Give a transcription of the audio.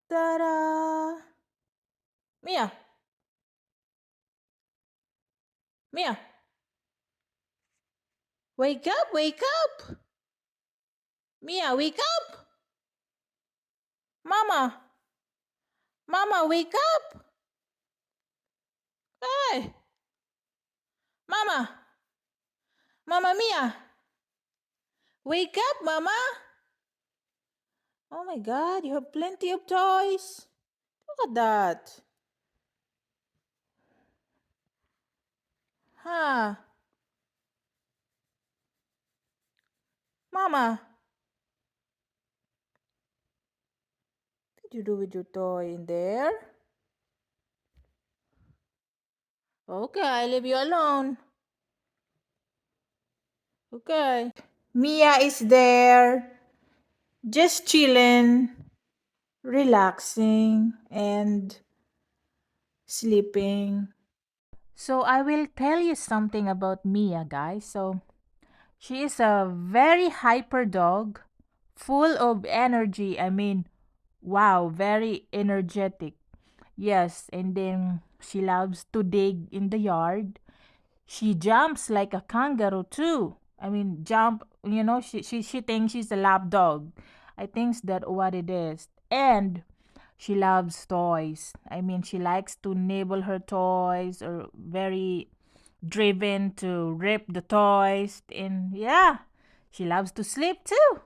Ta-da! Mia, Mia, wake up, wake up! Mia, wake up! Mama, Mama, wake up! Hey, Mama, Mama Mia, wake up, Mama! Oh my God, you have plenty of toys. Look at that. Huh, Mama, what did you do with your toy in there? Okay, I leave you alone. Okay. Mia is there, just chilling, relaxing, and sleeping. So I will tell you something about Mia, guys. So she is a very hyper dog, full of energy. I mean, wow, very energetic. Yes, and then she loves to dig in the yard. She jumps like a kangaroo too. I mean, jump, she thinks she's a lap dog. I think that what it is. And she loves toys. I mean, she likes to nibble her toys or very driven to rip the toys. And yeah, she loves to sleep too.